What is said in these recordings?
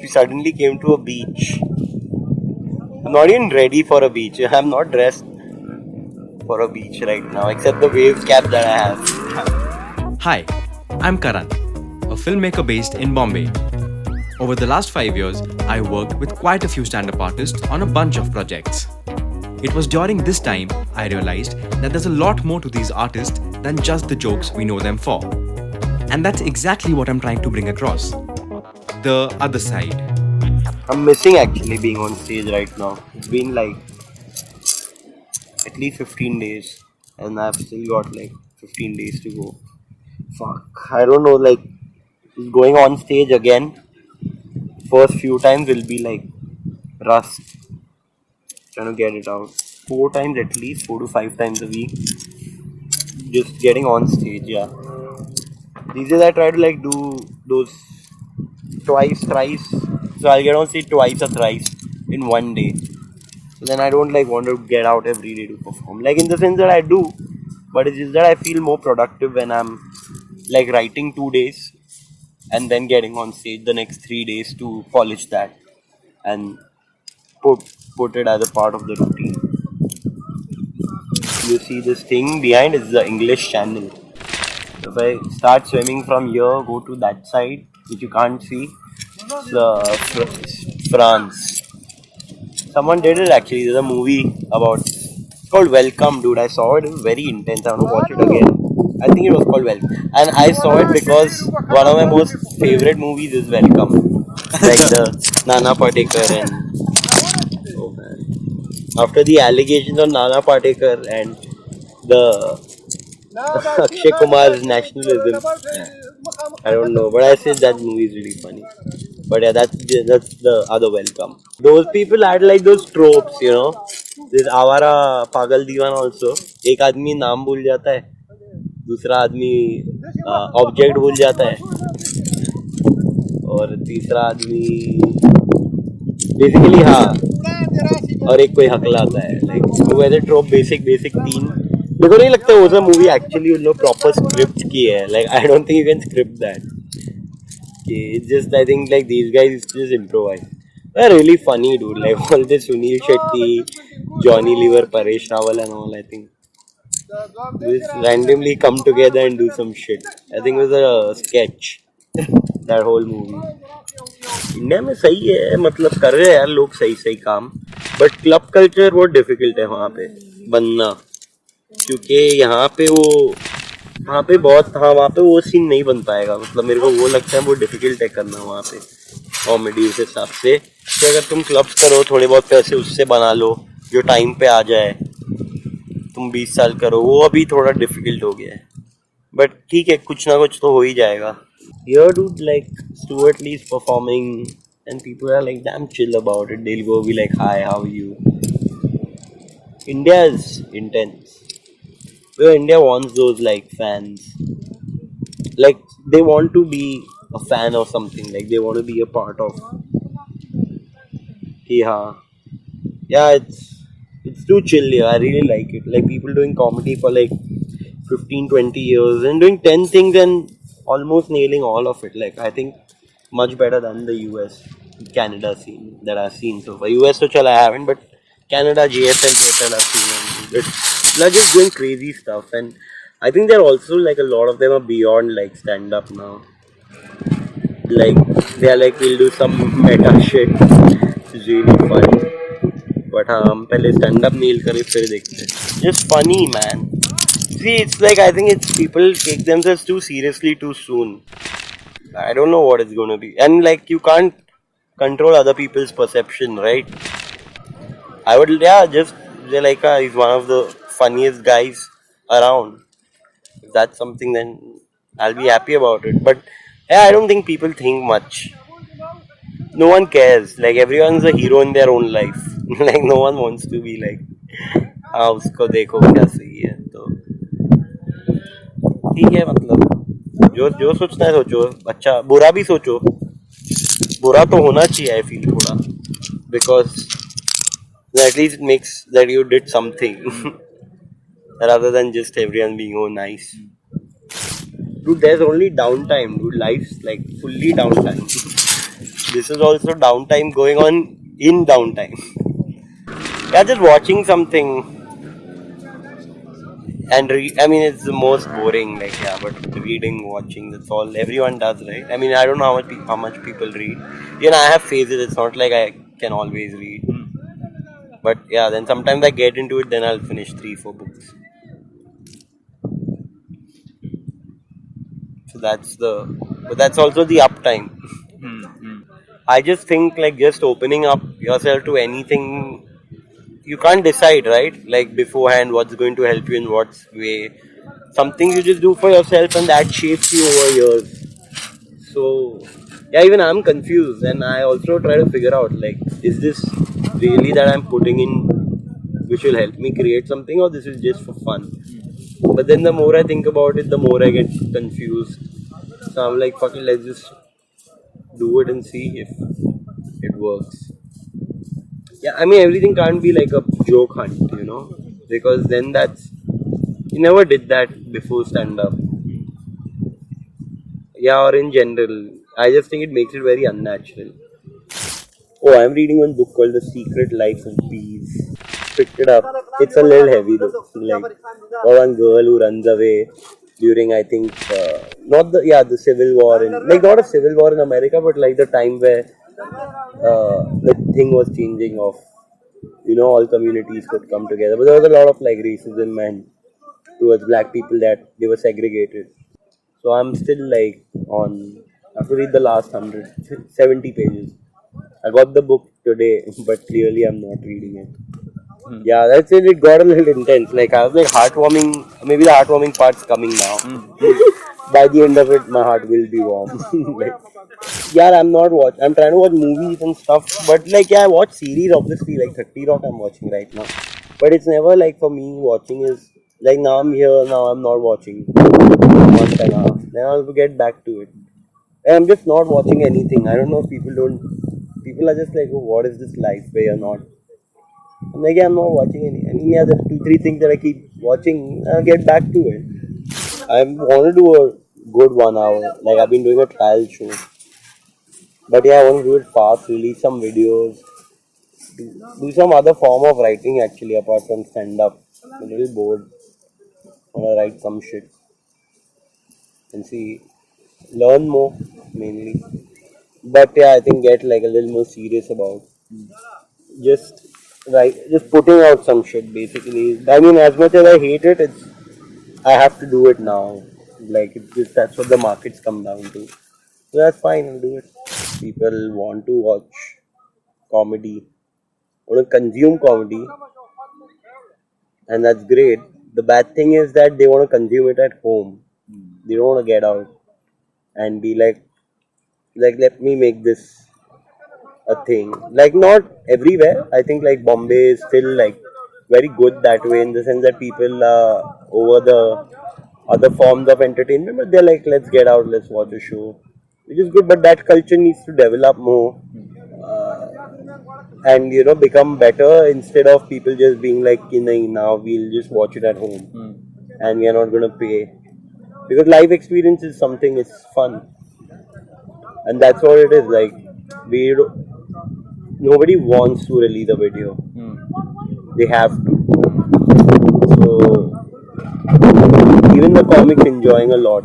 we suddenly came to a beach. I'm not even ready for a beach. I'm not dressed for a beach right now, except the wave cap that I have. Hi, I'm Karan, a filmmaker based in Bombay. Over the last 5 years, I worked with quite a few stand-up artists on a bunch of projects. It was during this time I realized that there's a lot more to these artists than just the jokes we know them for. And that's exactly what I'm trying to bring across. The other side. I'm missing actually being on stage right now. It's been like at least 15 days and I've still got like 15 days to go. Fuck. I don't know, like going on stage again. First few times will be like rust. Trying to get it out. 4 times at least, 4 to 5 times a week. Just getting on stage, yeah. These days I try to like do those twice, thrice. So I'll get on stage twice or thrice in one day. So then I don't like want to get out every day to perform. Like in the sense that I do, but it's just that I feel more productive when I'm like writing 2 days and then getting on stage the next 3 days to polish that and put it as a part of the routine. You see this thing behind is the English channel. So if I start swimming from here, go to that side, which you can't see, it's France. Someone did it actually. There's a movie about. It's called Welcome, dude. I saw it. It was very intense. I want to watch it again. I think it was called Welcome, and I saw it because one of my most favorite movies is Welcome, like the Nana Patekar and. Oh man! After the allegations on Nana Patekar and the Akshay Kumar's nationalism, I don't know, but I said that movie is really funny. But yeah, that's the other Welcome. Those people had like those tropes, you know. This Avara Pagal Diwan also. एक आदमी नाम भूल जाता है, दूसरा आदमी object भूल जाता है, और तीसरा आदमी बेसिकली हाँ, और एक कोई हकलाता है. Like वो वैसे ट्रोप बेसिक तीन. मेरे को नहीं लगता वो सब मूवी एक्चुअली उन लोग प्रॉपर स्क्रिप्ट की है. Like I don't think you can script that. It's just I think like these guys just improvise. They're really funny, dude. Like all this Sunil Shetty, Johnny Lever, Paresh Rawal and all. I think just randomly come together and do some shit. I think it was a sketch. That whole movie. India में सही है, मतलब कर रहे हैं यार लोग सही काम. बट क्लब कल्चर बहुत डिफिकल्ट है वहाँ पे बनना, क्योंकि यहाँ पे वहाँ पे वो सीन नहीं बन पाएगा. मतलब मेरे को वो लगता है वो डिफिकल्ट है करना वहाँ पे कॉमेडी के हिसाब से. तो अगर तुम क्लब्स करो, थोड़े बहुत पैसे उससे बना लो जो टाइम पे आ जाए, तुम 20 साल करो, वो अभी थोड़ा डिफिकल्ट हो गया है. बट ठीक है, कुछ ना कुछ तो हो ही जाएगा. Here dude, like Stuart Lee's performing and people are like damn chill about it. They'll go be like, hi, how are you? India is intense. Where India wants those like fans, like they want to be a fan of something, like they want to be a part of. Yeah, it's too chill here. I really like it. Like people doing comedy for like 15-20 years and doing 10 things and almost nailing all of it. Like I think much better than the US, Canada scene that I've seen so far. US so I haven't, but Canada, JSL, I've seen. They're just doing crazy stuff, and I think they're also like a lot of them are beyond like stand up now. Like they're like, we'll do some meta shit. It's really funny. But हम पहले stand up nail करे फिर देखते हैं. Just funny, man. See, it's like I think it's people take themselves too seriously too soon. I don't know what it's gonna be, and like you can't control other people's perception, right? I would just say like he's one of the funniest guys around. If that's something, then I'll be happy about it. But yeah, I don't think people think much. No one cares. Like everyone's a hero in their own life. Like no one wants to be like, उसको देखो क्या सही है. तो ठीक है, मतलब जो सोचना है सोचो. अच्छा बुरा भी सोचो, बुरा तो होना चाहिए. I feel थोड़ा, because at least it makes that you did something rather than just everyone being oh nice. Dude, there's only downtime, dude. Life's like fully downtime. this is also downtime going on in downtime. Yeah, just watching something and I mean, it's the most boring. Like, yeah, but reading, watching, that's all everyone does, right? I mean, I don't know how much people read. You know, I have phases. It's not like I can always read. But yeah, then sometimes I get into it. Then I'll finish 3-4 books. So but that's also the uptime. I just think like just opening up yourself to anything, you can't decide, right? Like beforehand, what's going to help you in what way. Something you just do for yourself, and that shapes you over years. So yeah, even I'm confused, and I also try to figure out like, is this really that I'm putting in, which will help me create something, or this is just for fun? But then the more I think about it, the more I get confused. So I'm like, fuck it, let's just do it and see if it works. Yeah, I mean, everything can't be like a joke hunt, because then you never did that before stand up. Yeah, or in general, I just think it makes it very unnatural. Oh, I'm reading one book called The Secret Life of Bees. Picked it up. It's a little heavy though. Like, or one girl who runs away during, I think, the Civil War, like not a civil war in America, but like the time where the thing was changing of, all communities could come together. But there was a lot of like racism and towards black people that they were segregated. So I'm still like I have to read the last 170 pages. I got the book today, but clearly I'm not reading it. Yeah, that's it. It got a little intense. Like I was like heartwarming. Maybe the heartwarming part's coming now. By the end of it, my heart will be warm. Like, yeah, I'm trying to watch movies and stuff. But like, yeah, I watch series. Obviously, like 30 Rock, I'm watching right now. But it's never like for me. Watching is like now I'm here. Now I'm not watching. Month and a half. Then I'll get back to it. And I'm just not watching anything. I don't know if people don't. People are just like, oh, what is this life where you're not? I'm like, yeah, I'm not watching any. I mean, yeah, there's 2-3 things that I keep watching. I'll get back to it. I want to do a good 1 hour. Like, I've been doing a trial show. But yeah, I want to do it fast, release some videos, do some other form of writing actually, apart from stand up. I'm a little bored. I want to write some shit and see, learn more mainly. But yeah, I think get like a little more serious about just just putting out some shit basically. I mean, as much as I hate it, I have to do it now. Like that's what the markets come down to. So that's fine. I'll do it. People want to watch comedy, want to consume comedy, and that's great. The bad thing is that they want to consume it at home. They don't want to get out and be like let me make this a thing. Like not everywhere. I think like Bombay is still like very good that way in the sense that people over the other forms of entertainment, but they're like, let's get out, let's watch a show, which is good. But that culture needs to develop more and become better instead of people just being like, now we'll just watch it at home and we are not gonna pay because live experience is something. It's fun, and that's what it is. Like nobody wants to release a video. They have to. So even the comics enjoying a lot.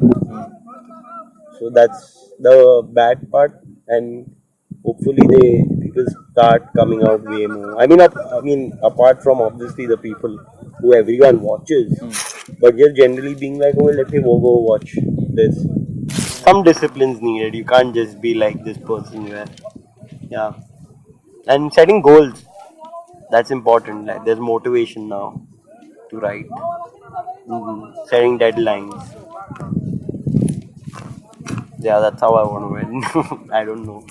So that's the bad part, and hopefully people start coming out way more. I mean, apart from obviously the people who everyone watches, but just generally being like, oh, let me go watch this. Some disciplines needed. You can't just be like this person. Yeah, and setting goals. That's important. Like there's motivation now to write. Setting deadlines. Yeah, that's how I want to win. I don't know.